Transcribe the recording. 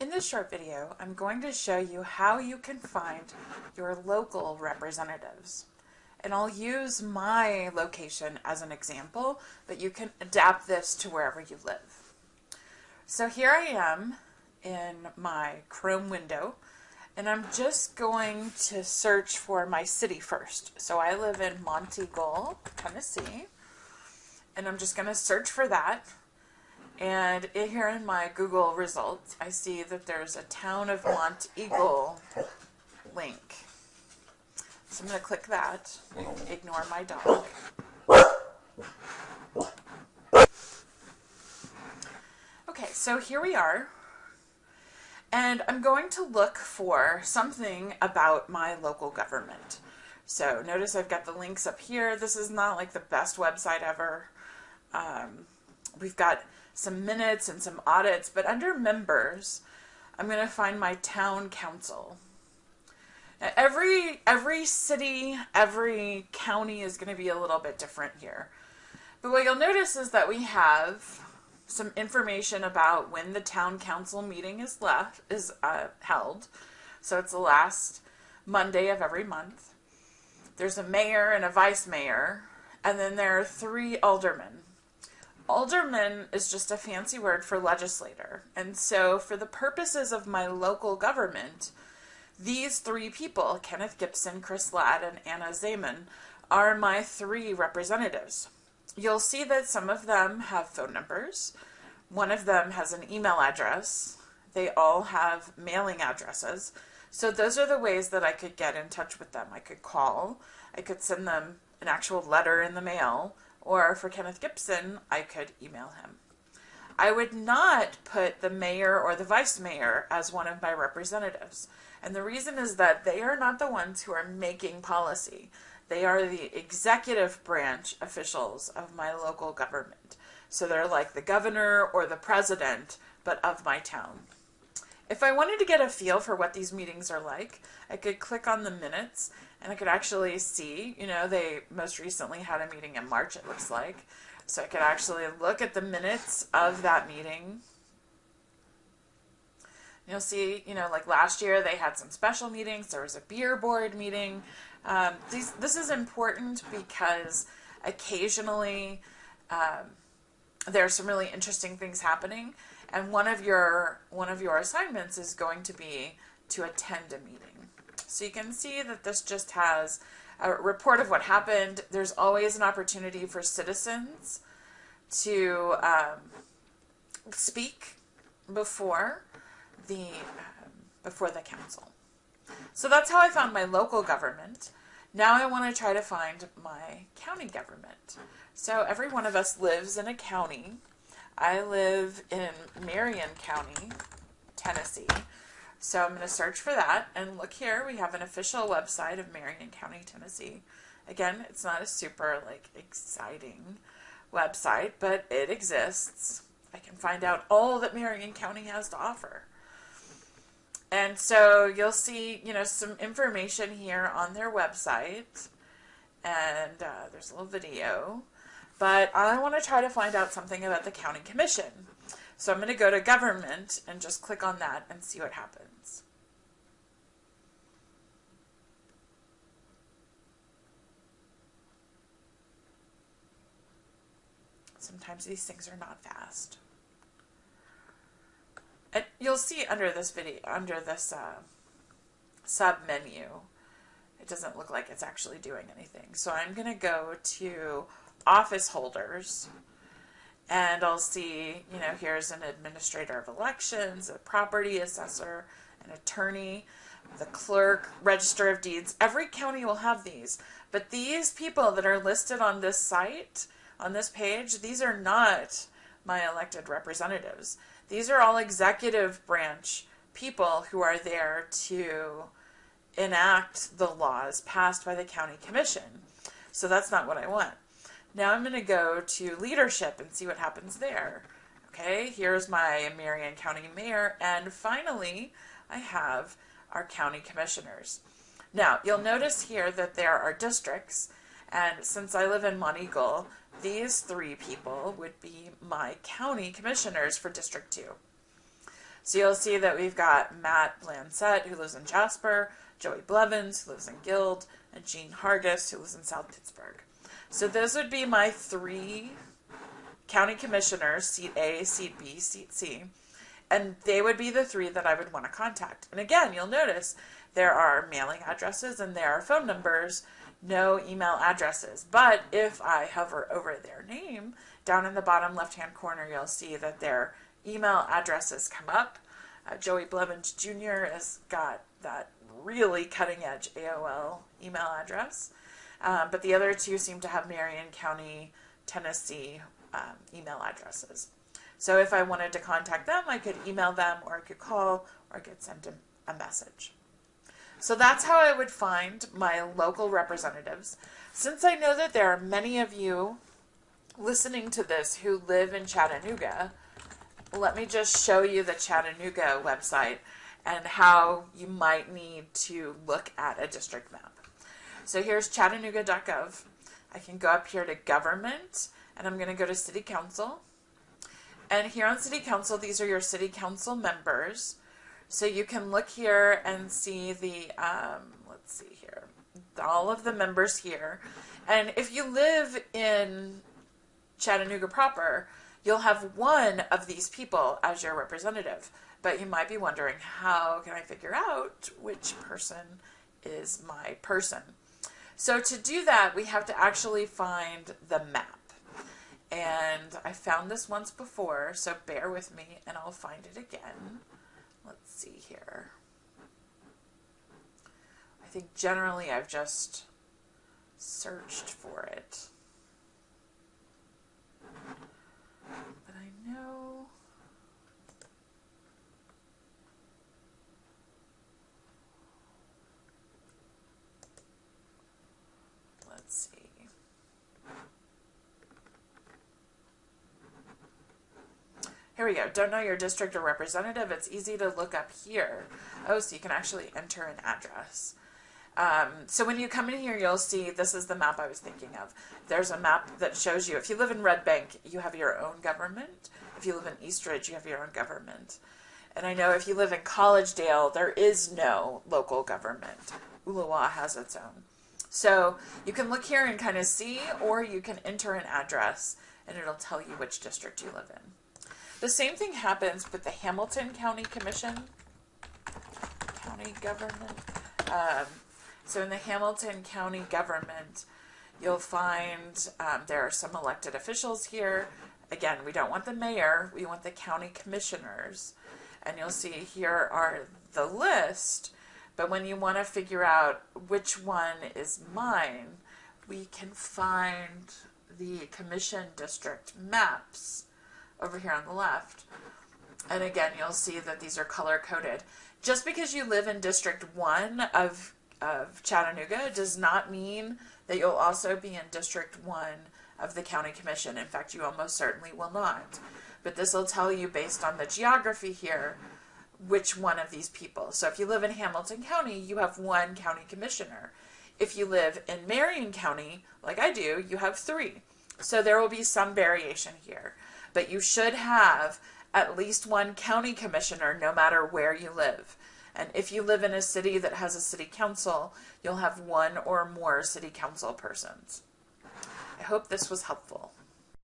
In this short video, I'm going to show you how you can find your local representatives. And I'll use my location as an example, but you can adapt this to wherever you live. So here I am in my Chrome window, and I'm just going to search for my city first. So I live in Monteagle, Tennessee, and I'm just going to search for that. And here in my Google results, I see that there's a Town of Monteagle link. So I'm going to click that. Ignore my dog. Okay, so here we are. And I'm going to look for something about my local government. So notice I've got the links up here. This is not like the best website ever. We've got some minutes and some audits, but under members, I'm going to find my town council. Now, every city, every county is going to be a little bit different here. But what you'll notice is that we have some information about when the town council meeting is held. So it's the last Monday of every month. There's a mayor and a vice mayor, and then there are 3 aldermen. Alderman is just a fancy word for legislator. And so for the purposes of my local government, these 3 people, Kenneth Gibson, Chris Ladd, and Anna Zaman, are my 3 representatives. You'll see that some of them have phone numbers. One of them has an email address. They all have mailing addresses. So those are the ways that I could get in touch with them. I could call. I could send them an actual letter in the mail. Or for Kenneth Gibson, I could email him. I would not put the mayor or the vice mayor as one of my representatives. And the reason is that they are not the ones who are making policy. They are the executive branch officials of my local government. So they're like the governor or the president, but of my town. If I wanted to get a feel for what these meetings are like, I could click on the minutes and I could actually see, they most recently had a meeting in March, it looks like. So I could actually look at the minutes of that meeting. You'll see, like last year they had some special meetings. There was a beer board meeting. This is important because occasionally there are some really interesting things happening. And one of your assignments is going to be to attend a meeting. So you can see that this just has a report of what happened. There's always an opportunity for citizens to speak before the council. So that's how I found my local government. Now I want to try to find my county government. So every one of us lives in a county. I live in Marion County, Tennessee. So I'm going to search for that, and look here, we have an official website of Marion County, Tennessee. Again, it's not a super exciting website, but it exists. I can find out all that Marion County has to offer. And so you'll see, some information here on their website, and there's a little video. But I want to try to find out something about the county commission. So I'm going to go to government and just click on that and see what happens. Sometimes these things are not fast. And you'll see under this video, under this sub menu, it doesn't look like it's actually doing anything. So I'm going to go to office holders, and I'll see, here's an administrator of elections, a property assessor, an attorney, the clerk, register of deeds. Every county will have these, but these people that are listed on this site, on this page, these are not my elected representatives. These are all executive branch people who are there to enact the laws passed by the county commission. So that's not what I want. Now I'm going to go to leadership and see what happens there. Okay, here's my Marion County mayor, and finally I have our county commissioners. Now you'll notice here that there are districts, and since I live in Monteagle, these 3 people would be my county commissioners for District 2. So you'll see that we've got Matt Lancette, who lives in Jasper, Joey Blevins, who lives in Guild, and Gene Hargis, who lives in South Pittsburgh. So those would be my 3 county commissioners, seat A, seat B, seat C. And they would be the 3 that I would want to contact. And again, you'll notice there are mailing addresses and there are phone numbers, no email addresses. But if I hover over their name, down in the bottom left-hand corner, you'll see that their email addresses come up. Joey Blevins Jr. has got that really cutting-edge AOL email address. But the other 2 seem to have Marion County, Tennessee email addresses. So if I wanted to contact them, I could email them, or I could call, or I could send them a message. So that's how I would find my local representatives. Since I know that there are many of you listening to this who live in Chattanooga, let me just show you the Chattanooga website and how you might need to look at a district map. So here's chattanooga.gov. I can go up here to government, and I'm going to go to city council. And here on city council, these are your city council members. So you can look here and see the, let's see here, all of the members here. And if you live in Chattanooga proper, you'll have one of these people as your representative. But you might be wondering, how can I figure out which person is my person? So to do that, we have to actually find the map. And I found this once before, so bear with me and I'll find it again. Let's see here. I think generally I've just searched for it. But I know... Let's see. Here we go. Don't know your district or representative? It's easy to look up here. Oh, so you can actually enter an address. So when you come in here, you'll see this is the map I was thinking of. There's a map that shows you, if you live in Red Bank, you have your own government. If you live in Eastridge, you have your own government. And I know if you live in Collegedale, there is no local government. Ooltewah has its own. So you can look here and kind of see, or you can enter an address, and it'll tell you which district you live in. The same thing happens with the Hamilton County Commission, county government. So in the Hamilton County government, you'll find there are some elected officials here. Again, we don't want the mayor, we want the county commissioners. And you'll see here are the list, but when you want to figure out which one is mine, we can find the commission district maps over here on the left. And again, you'll see that these are color-coded. Just because you live in District 1 of Chattanooga does not mean that you'll also be in District 1 of the County Commission. In fact, you almost certainly will not. But this will tell you, based on the geography here, which one of these people. So if you live in Hamilton County, you have one county commissioner. If you live in Marion County, like I do, you have 3. So there will be some variation here. But you should have at least one county commissioner no matter where you live. And if you live in a city that has a city council, you'll have one or more city council persons. I hope this was helpful.